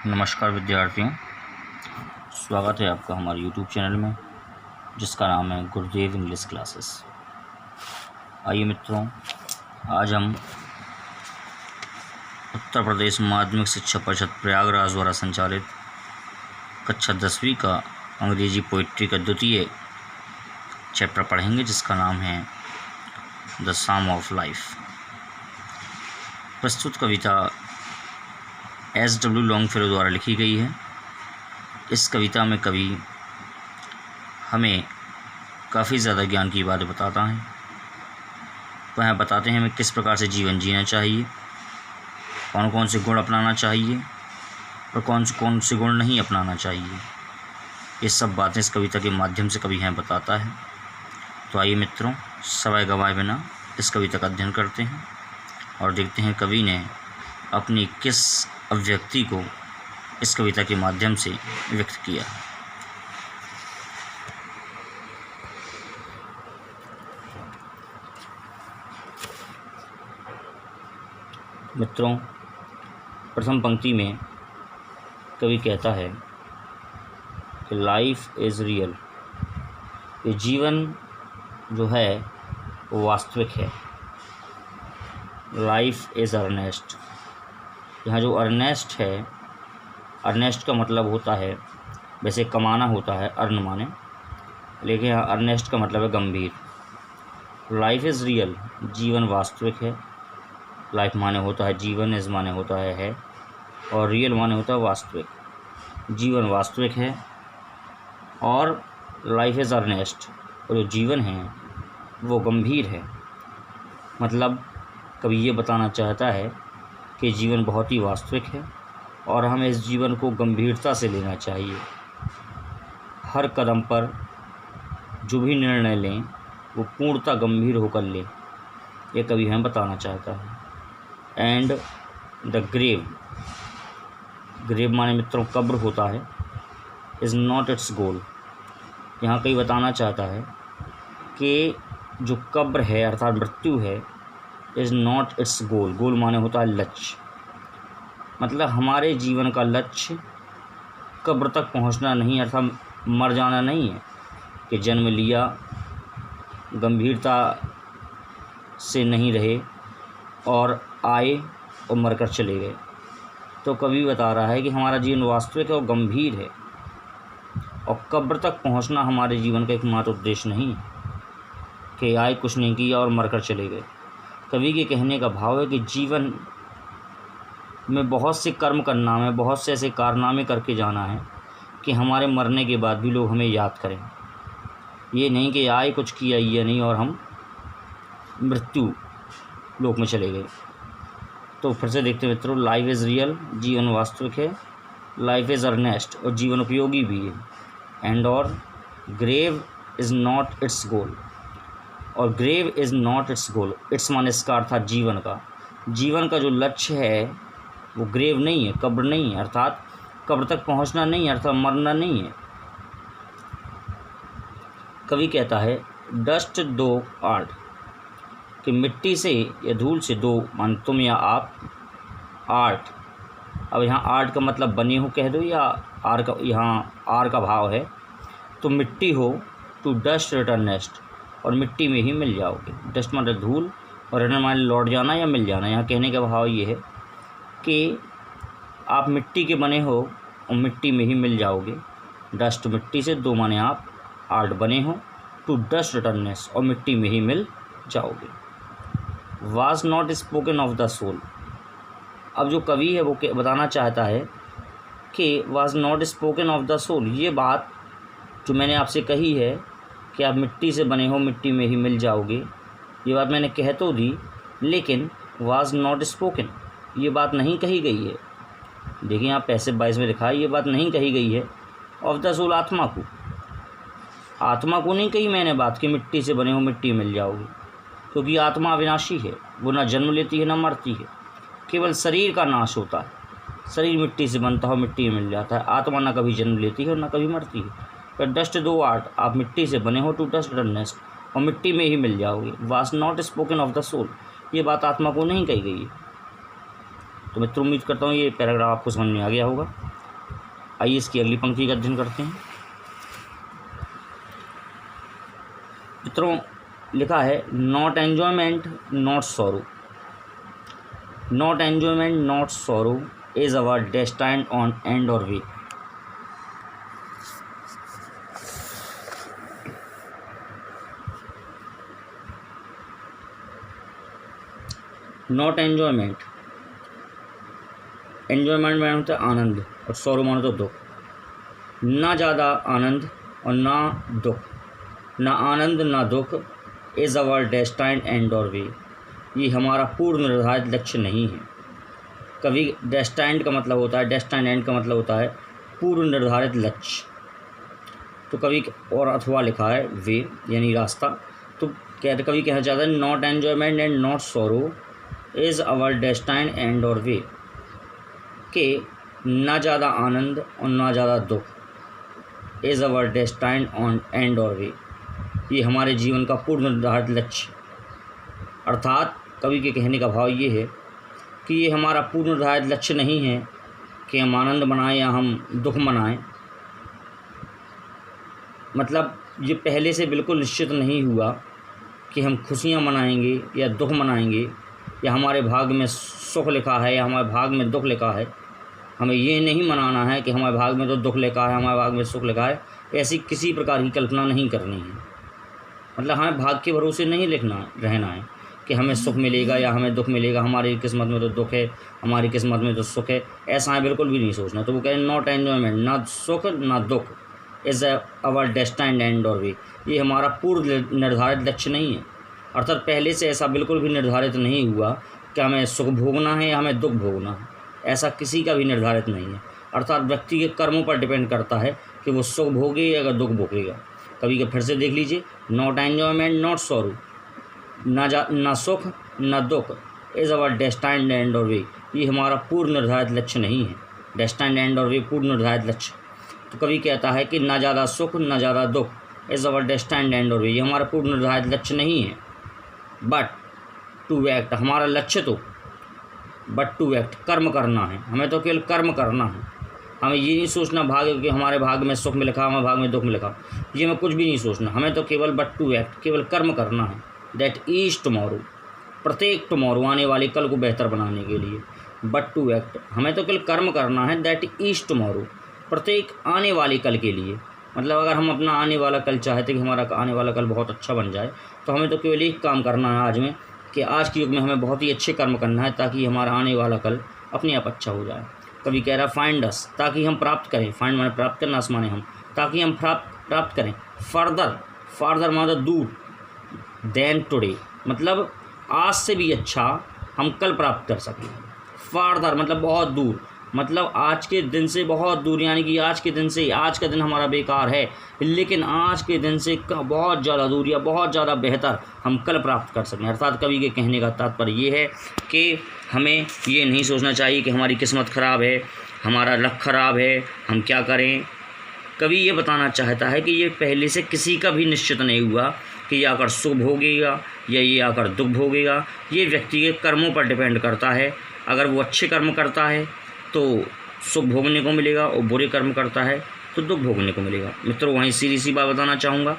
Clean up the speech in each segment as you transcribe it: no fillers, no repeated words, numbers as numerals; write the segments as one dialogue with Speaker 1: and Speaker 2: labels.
Speaker 1: नमस्कार विद्यार्थियों, स्वागत है आपका हमारे YouTube चैनल में जिसका नाम है गुरुदेव इंग्लिश क्लासेस। आइए मित्रों, आज हम उत्तर प्रदेश माध्यमिक शिक्षा परिषद प्रयागराज द्वारा संचालित कक्षा 10वीं का अंग्रेजी पोइट्री का द्वितीय चैप्टर पढ़ेंगे जिसका नाम है द सम ऑफ लाइफ। प्रस्तुत कविता S.W. लॉन्गफेलो द्वारा लिखी गई है। इस कविता में कवि हमें काफ़ी ज़्यादा ज्ञान की बातें बताता है। वह बताते हैं हमें किस प्रकार से जीवन जीना चाहिए, कौन कौन से गुण अपनाना चाहिए और कौन से गुण नहीं अपनाना चाहिए। ये सब बातें इस कविता के माध्यम से कवि हमें बताता है। तो आइए मित्रों, समय गंवाए बिना इस कविता का अध्ययन करते हैं और देखते हैं कवि ने अपनी किस अभिव्यक्ति को इस कविता के माध्यम से व्यक्त किया। मित्रों, प्रथम पंक्ति में कवि कहता है कि लाइफ इज़ रियल, ये जीवन जो है वो वास्तविक है। लाइफ इज़ अर्नेस्ट, यहाँ जो अर्नेस्ट है, अर्नेस्ट का मतलब होता है, वैसे कमाना होता है अर्न माने, लेकिन यहाँ अर्नेस्ट का मतलब है गंभीर। लाइफ इज़ रियल, जीवन वास्तविक है। लाइफ माने होता है जीवन, इज़ माने होता है और रियल माने होता है वास्तविक। जीवन वास्तविक है और लाइफ इज़ अर्नेस्ट, और जो जीवन है वो गंभीर है। मतलब कभी ये बताना चाहता है कि जीवन बहुत ही वास्तविक है और हमें इस जीवन को गंभीरता से लेना चाहिए। हर कदम पर जो भी निर्णय लें वो पूर्णतः गंभीर होकर लें, ये कवि हमें बताना चाहता है। एंड द ग्रेव, ग्रेव माने मित्रों कब्र होता है, इज़ नॉट इट्स गोल। यहाँ कवि बताना चाहता है कि जो कब्र है अर्थात मृत्यु है, इज़ नॉट इट्स गोल। गोल माने होता है लक्ष्य। मतलब हमारे जीवन का लक्ष्य कब्र तक पहुंचना नहीं, अर्थात मर जाना नहीं है कि जन्म लिया, गंभीरता से नहीं रहे और आए और मरकर चले गए। तो कवि बता रहा है कि हमारा जीवन वास्तविक है और गंभीर है और कब्र तक पहुंचना हमारे जीवन का एकमात्र उद्देश्य नहीं है कि आए, कुछ नहीं किया और मरकर चले गए। कवि के कहने का भाव है कि जीवन में बहुत से कर्म करना है, बहुत से ऐसे कारनामे करके जाना है कि हमारे मरने के बाद भी लोग हमें याद करें। ये नहीं कि आए, कुछ किया ये नहीं और हम मृत्यु लोक में चले गए। तो फिर से देखते हैं मित्रों, लाइफ इज़ रियल, जीवन वास्तविक है। लाइफ इज़ अर्नेस्ट, और जीवन उपयोगी भी है। एंड और grave is not its goal, और grave is not its goal. Its माने इसका अर्थात जीवन का, जीवन का जो लक्ष्य है वो ग्रेव नहीं है, कब्र नहीं है, अर्थात कब्र तक पहुंचना नहीं है, अर्थात मरना नहीं है। कवि कहता है डस्ट दो आर्ट, कि मिट्टी से या धूल से, दो मान तुम या आप, आर्ट। अब यहाँ आर्ट का मतलब बने हो कह दो या आर का, यहाँ आर का भाव है। तो मिट्टी हो, टू डस्ट रिटर्न नेस्ट, और मिट्टी में ही मिल जाओगे। डस्ट मतलब धूल और रिटर्न माने लौट जाना या मिल जाना। यहाँ कहने का भाव ये है कि आप मिट्टी के बने हो और मिट्टी में ही मिल जाओगे। डस्ट मिट्टी से, दो माने आप, आर्ट बने हो, टू डस्ट रिटर्ननेस, और मिट्टी में ही मिल जाओगे। Was not spoken of the soul. अब जो कवि है वो बताना चाहता है कि was not spoken of the soul, ये बात जो मैंने आपसे कही है कि आप मिट्टी से बने हो, मिट्टी में ही मिल जाओगे, ये बात मैंने कह तो दी, लेकिन वाज नॉट स्पोकन, ये बात नहीं कही गई है। देखिए यहाँ पैसिव वॉइस में लिखा है, ये बात नहीं कही गई है ऑफ द सोल, आत्मा को, आत्मा को नहीं कही मैंने बात कि मिट्टी से बने हो मिट्टी मिल जाओगे, क्योंकि आत्मा अविनाशी है, वो ना जन्म लेती है ना मरती है, केवल शरीर का नाश होता है। शरीर मिट्टी से बनता हो, मिट्टी में मिल जाता है। आत्मा ना कभी जन्म लेती है और ना कभी मरती है। पर डस्ट दो आर्ट, आप मिट्टी से बने हो, टू डस्ट नेस्ट, और मिट्टी में ही मिल जाओगे। Was not spoken of the soul, ये बात आत्मा को नहीं कही गई है। तो मित्रों उम्मीद करता हूँ ये पैराग्राफ आपको समझ में आ गया होगा। आइए इसकी अगली पंक्ति का अध्ययन करते हैं। मित्रों लिखा है not enjoyment not sorrow, not enjoyment not sorrow is our destined on end or way. Not enjoyment, enjoyment में होता है आनंद और सॉरो मानो तो दुख। ना ज़्यादा आनंद और ना दुख, ना आनंद ना दुख is our destined end or वे, ये हमारा पूर्व निर्धारित लक्ष्य नहीं है। कभी डेस्टाइन्ड का मतलब होता है, डेस्टाइन्ड एंड का मतलब होता है पूर्व निर्धारित लक्ष्य। तो कभी और अथवा लिखा है वे यानी रास्ता, तो कहते कभी कहना चाहता है not enjoyment and not sorrow is our destined end or way, के ना ज़्यादा आनंद और ना ज़्यादा दुख is our destined on end or वे, ये हमारे जीवन का पूर्ण निर्धारित लक्ष्य। अर्थात कवि के कहने का भाव ये है कि ये हमारा पूर्ण निर्धारित लक्ष्य नहीं है कि हम आनंद मनाएं या हम दुख मनाएं। मतलब ये पहले से बिल्कुल निश्चित नहीं हुआ कि हम खुशियाँ मनाएंगे या दुख मनाएंगे, या हमारे भाग में सुख लिखा है या हमारे भाग में दुख लिखा है। हमें ये नहीं मनाना है कि हमारे भाग में तो दुख लिखा है, हमारे भाग में सुख लिखा है, ऐसी किसी प्रकार की कल्पना नहीं करनी है। मतलब हमें भाग के भरोसे नहीं लिखना रहना है कि हमें सुख मिलेगा या हमें दुख मिलेगा, हमारी किस्मत में तो दुख है, हमारी किस्मत में तो सुख है, ऐसा है बिल्कुल भी नहीं सोचना। तो वो कह रहे हैं नॉट एन्जॉयमेंट, ना सुख ना दुख is our destined end or वे, ये हमारा पूर्व निर्धारित लक्ष्य नहीं है। अर्थात पहले से ऐसा बिल्कुल भी निर्धारित नहीं हुआ कि हमें सुख भोगना है या हमें दुख भोगना है, ऐसा किसी का भी निर्धारित नहीं है। अर्थात व्यक्ति के कर्मों पर डिपेंड करता है कि वो सुख भोगे या दुख भोगेगा। कभी के फिर से देख लीजिए, नॉट एन्जॉयमेंट नॉट सॉरो, ना सुख ना दुख is our destined end or वे, ये हमारा पूर्व निर्धारित लक्ष्य नहीं है। डेस्टाइन्ड एंड और वे पूर्व निर्धारित लक्ष्य। तो कभी कहता है कि ना ज़्यादा सुख ना ज़्यादा दुख is our destined end or वे, ये हमारा पूर्व निर्धारित लक्ष्य नहीं है। बट टू एक्ट, हमारा लक्ष्य तो बट टू एक्ट, कर्म करना है, हमें तो केवल कर्म करना है। हमें ये नहीं सोचना भाग्य कि हमारे भाग में सुख में लिखा, हमारे भाग में दुख में लिखा, ये हमें कुछ भी नहीं सोचना। हमें तो केवल बट टू एक्ट, केवल कर्म करना है। दैट ईज टुमारो, प्रत्येक टुमारो आने वाले कल को बेहतर बनाने के लिए। बट टू एक्ट, हमें तो केवल कर्म करना है। दैट ईज टुमारो, प्रत्येक आने वाले कल के लिए। मतलब अगर हम अपना आने वाला कल चाहते कि हमारा आने वाला कल बहुत अच्छा बन जाए, तो हमें तो केवल एक काम करना है आज में, कि आज के युग में हमें बहुत ही अच्छे कर्म करना है ताकि हमारा आने वाला कल अपने आप अच्छा हो जाए। कभी कह रहा फाइंड अस, ताकि हम प्राप्त करें। फाइंड माने प्राप्त करना, अस माने हम, ताकि हम प्राप्त करें। फर्दर, फार्दर माने दूर, देन टुडे, मतलब आज से भी अच्छा हम कल प्राप्त कर सकें। फार्दर मतलब बहुत दूर, मतलब आज के दिन से बहुत दूर, यानी कि आज के दिन से, आज का दिन हमारा बेकार है, लेकिन आज के दिन से बहुत ज़्यादा दूर या बहुत ज़्यादा बेहतर हम कल प्राप्त कर सकें। अर्थात कवि के कहने का तात्पर्य ये है कि हमें ये नहीं सोचना चाहिए कि हमारी किस्मत ख़राब है, हमारा लक ख़राब है, हम क्या करें। कवि ये बताना चाहता है कि ये पहले से किसी का भी निश्चित नहीं हुआ कि ये आकर सुख भोगेगा या ये आकर दुख भोगेगा। ये व्यक्ति के कर्मों पर डिपेंड करता है। अगर वो अच्छे कर्म करता है तो सुख भोगने को मिलेगा, और बुरे कर्म करता है तो दुख भोगने को मिलेगा। मित्रों वहीं सीधी सी बात बताना चाहूँगा,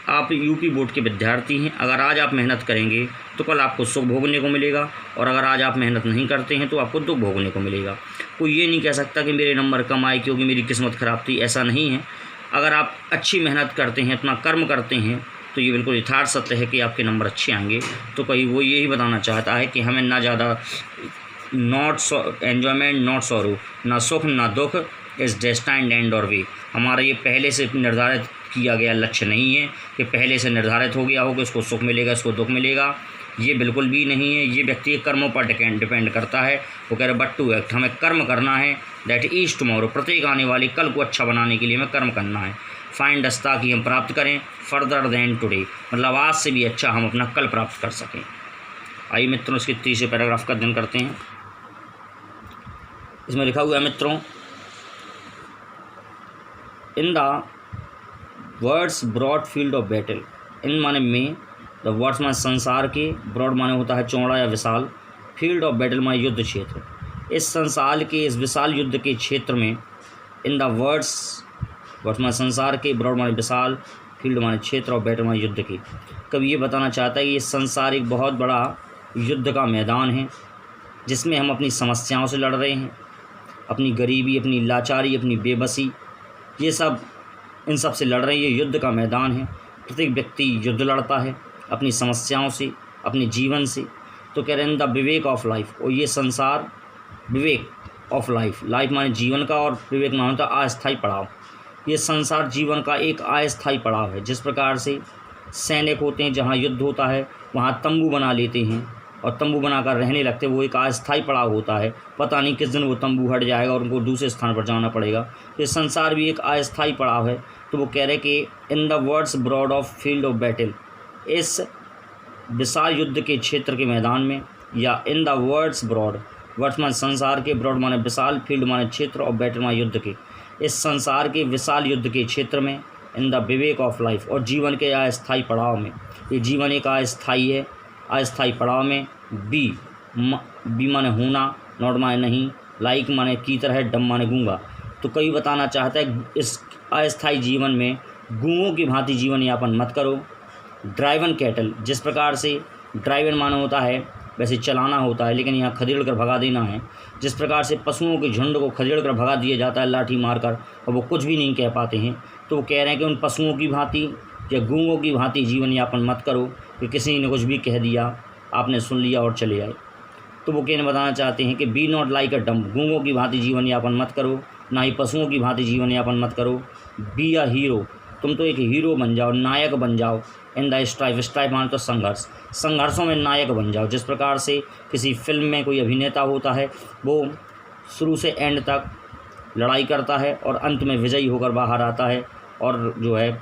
Speaker 1: आप यूपी बोर्ड के विद्यार्थी हैं। अगर आज आप मेहनत करेंगे तो कल आपको सुख भोगने को मिलेगा, और अगर आज आप मेहनत नहीं करते हैं तो आपको दुख भोगने को मिलेगा। कोई ये नहीं कह सकता कि मेरे नंबर कम आए क्योंकि मेरी किस्मत ख़राब थी, ऐसा नहीं है। अगर आप अच्छी मेहनत करते हैं, अपना कर्म करते हैं, तो ये बिल्कुल यथार्थ सत्य है कि आपके नंबर अच्छे आएंगे। तो कहीं वो यही बताना चाहता है कि हमें ना ज़्यादा नॉट एन्जॉयमेंट नॉट सॉरो, ना सुख ना दुख इज़ डेस्टाइन्ड एंड और वे, हमारा ये पहले से निर्धारित किया गया लक्ष्य नहीं है कि पहले से निर्धारित हो गया हो कि इसको सुख मिलेगा, इसको दुख मिलेगा। ये बिल्कुल भी नहीं है। ये व्यक्ति के कर्मों पर डिपेंड करता है। वो कह रहे बट टू एक्ट, हमें कर्म करना है। दैट ईज टुमारो, प्रत्येक आने वाले कल को अच्छा बनाने के लिए हमें कर्म करना है। फाइंड अस, ताकि हम प्राप्त करें। फर्दर देन टुडे, मतलब आज से भी अच्छा हम अपना कल प्राप्त कर सकें। आइए मित्रों इसके तीसरे पैराग्राफ का अध्ययन करते हैं। इसमें लिखा हुआ है मित्रों, in the words broad field of battle, इन माने में, द वर्ड्स माने संसार के, ब्रॉड माने होता है चौड़ा या विशाल, फील्ड ऑफ बैटल माने युद्ध क्षेत्र। इस संसार के, इस विशाल युद्ध के क्षेत्र में इन द वर्ड्स वर्तमान संसार के, ब्रॉड माने विशाल, फील्ड माने क्षेत्र और बैटल माने युद्ध की। कवि ये बताना चाहता है कि ये संसार एक बहुत बड़ा युद्ध का मैदान है जिसमें हम अपनी समस्याओं से लड़ रहे हैं, अपनी गरीबी, अपनी लाचारी, अपनी बेबसी, ये सब इन सब से लड़ रहे हैं। ये युद्ध का मैदान है। प्रत्येक व्यक्ति युद्ध लड़ता है अपनी समस्याओं से, अपने जीवन से। तो कह रहे हैं द विवेक ऑफ लाइफ, और ये संसार विवेक ऑफ लाइफ, लाइफ माने जीवन का और विवेक माने होता है अस्थायी पड़ाव। ये संसार जीवन का एक अस्थायी पड़ाव है। जिस प्रकार से सैनिक होते हैं, जहाँ युद्ध होता है वहाँ तंबू बना लेते हैं और तंबू बनाकर रहने लगते हैं, वो एक अस्थायी पड़ाव होता है। पता नहीं किस दिन वो तंबू हट जाएगा और उनको दूसरे स्थान पर जाना पड़ेगा। तो ये संसार भी एक अस्थायी पड़ाव है। तो वो कह रहे कि in the words broad of field of battle, इस विशाल युद्ध के क्षेत्र के मैदान में, या इन द वर्ड्स ब्रॉड, वर्तमान संसार के, ब्रॉड माने विशाल, फील्ड माने क्षेत्र और बैटल माने युद्ध के, इस संसार के विशाल युद्ध के क्षेत्र में, in the Vivek of life, और जीवन के अस्थायी पड़ाव में। ये जीवन एक अस्थायी है, अस्थायी पड़ाव में। बी माने होना, नॉट माने नहीं, लाइक माने की तरह, डम माने गूंगा। तो कवि बताना चाहता है इस अस्थायी जीवन में गूंगों की भांति जीवन यापन मत करो। ड्राइवन कैटल, जिस प्रकार से ड्राइवन माने होता है वैसे चलाना होता है, लेकिन यहाँ खदेड़ कर भगा देना है। जिस प्रकार से पशुओं के झुंड को खदेड़ कर भगा दिया जाता है लाठी मारकर, और वो कुछ भी नहीं कह पाते हैं, तो वो कह रहे हैं कि उन पशुओं की भांति या गूंगों की भांति जीवन यापन मत करो कि किसी ने कुछ भी कह दिया, आपने सुन लिया और चले आए। तो वो कहने बताना चाहते हैं कि be not like a dumb, गूंगों की भांति जीवन यापन मत करो, ना ही पशुओं की भांति जीवन यापन मत करो। बी अ हीरो, तुम तो एक हीरो बन जाओ, नायक बन जाओ। इन द स्ट्राइफ, स्ट्राइफ माने तो संघर्ष, संघर्षों में नायक बन जाओ। जिस प्रकार से किसी फिल्म में कोई अभिनेता होता है, वो शुरू से एंड तक लड़ाई करता है और अंत में विजयी होकर बाहर आता है और जो है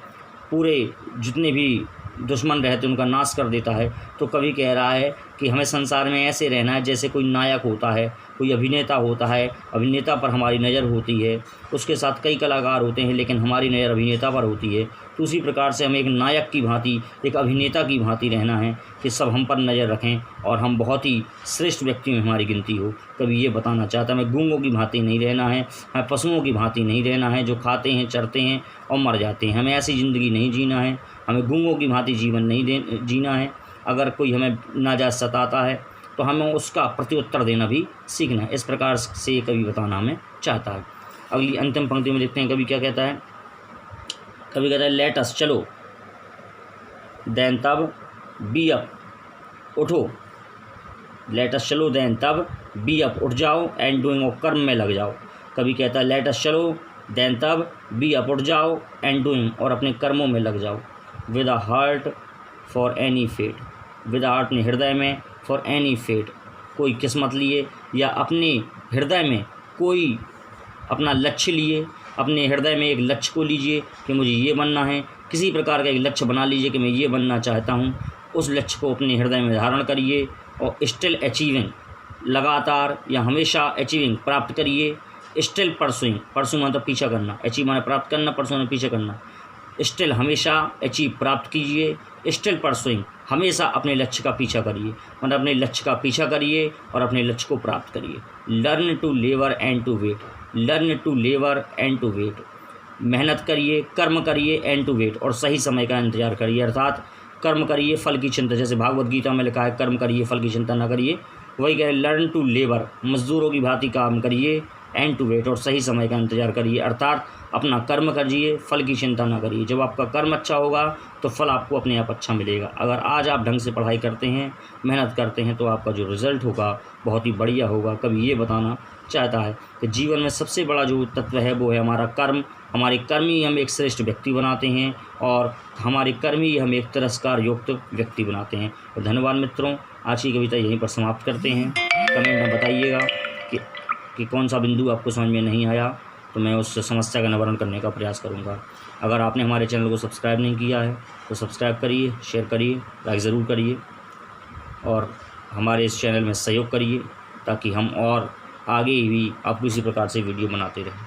Speaker 1: पूरे जितने भी दुश्मन रहते उनका नाश कर देता है। तो कवि कह रहा है कि हमें संसार में ऐसे रहना है जैसे कोई नायक होता है, कोई अभिनेता होता है, अभिनेता पर हमारी नज़र होती है, उसके साथ कई कलाकार होते हैं लेकिन हमारी नज़र अभिनेता पर होती है। तो उसी प्रकार से हमें एक नायक की भांति, एक अभिनेता की भांति रहना है कि सब हम पर नज़र रखें और हम बहुत ही श्रेष्ठ व्यक्ति में हमारी गिनती हो। कभी ये बताना चाहता है हमें गूंगों की भांति नहीं रहना है, हमें पशुओं की भांति नहीं रहना है जो खाते हैं, चरते हैं और मर जाते हैं। हमें ऐसी ज़िंदगी नहीं जीना है, हमें गूंगों की भांति जीवन नहीं जीना है। अगर कोई हमें नाजायज़ सताता है तो हमें उसका प्रत्युत्तर देना भी सीखना है। इस प्रकार से कवि बताना हमें चाहता है। अगली अंतिम पंक्ति में देखते हैं कवि क्या कहता है। कवि कहता है लेट अस, चलो, देन तब, बी अप, उठो। लेट अस चलो, देन तब, बी अप, उठ जाओ, एंड डूइंग, और कर्म में लग जाओ। कवि कहता है लेट अस चलो, देन तब, बी अप, उठ जाओ, एंड डूइंग, और अपने कर्मों में लग जाओ। With a heart for any fate, with heart अपने हृदय में, फॉर एनी फेट कोई किस्मत लिए, या अपने हृदय में कोई अपना लक्ष्य लिए। अपने हृदय में एक लक्ष्य को लीजिए कि मुझे ये बनना है, किसी प्रकार का एक लक्ष्य बना लीजिए कि मैं ये बनना चाहता हूँ। उस लक्ष्य को अपने हृदय में धारण करिए और स्टिल अचीविंग, लगातार या हमेशा अचीविंग, प्राप्त करिए। स्टिल परसुइंग, परसू मतलब पीछा करना, अचीव माने प्राप्त करना, परसू माने पीछे करना। स्टिल हमेशा अचीव प्राप्त कीजिए, स्टिल परसुइंग हमेशा अपने लक्ष्य का पीछा करिए, मतलब अपने लक्ष्य का पीछा करिए और अपने लक्ष्य को प्राप्त करिए। लर्न टू लेवर and to wait, learn to लेवर एंड टू वेट, मेहनत करिए, कर्म करिए, एंड टू वेट, और सही समय का इंतजार करिए। अर्थात कर्म करिए, फल की चिंता, जैसे भागवत गीता में लिखा है कर्म करिए, फल की चिंता न करिए, वही कह लर्न टू लेबर, मजदूरों की भांति काम करिए, एंड टू वेट, और सही समय का इंतजार करिए। अर्थात अपना कर्म करिए, फल की चिंता ना करिए। जब आपका कर्म अच्छा होगा तो फल आपको अपने आप अच्छा मिलेगा। अगर आज आप ढंग से पढ़ाई करते हैं, मेहनत करते हैं, तो आपका जो रिज़ल्ट होगा बहुत ही बढ़िया होगा। कभी ये बताना चाहता है कि जीवन में सबसे बड़ा जो तत्व है वो है हमारा कर्म। हमारे कर्म ही हम एक श्रेष्ठ व्यक्ति बनाते हैं और हमारे कर्म ही हम एक तिरस्कार युक्त व्यक्ति बनाते हैं। तो धन्यवाद मित्रों, आज की कविता यहीं पर समाप्त करते हैं। कमेंट में बताइएगा कि कौन सा बिंदु आपको समझ में नहीं आया, तो मैं उस समस्या का निवारण करने का प्रयास करूंगा। अगर आपने हमारे चैनल को सब्सक्राइब नहीं किया है तो सब्सक्राइब करिए, शेयर करिए, लाइक ज़रूर करिए और हमारे इस चैनल में सहयोग करिए ताकि हम और आगे भी आपको इसी प्रकार से वीडियो बनाते रहें।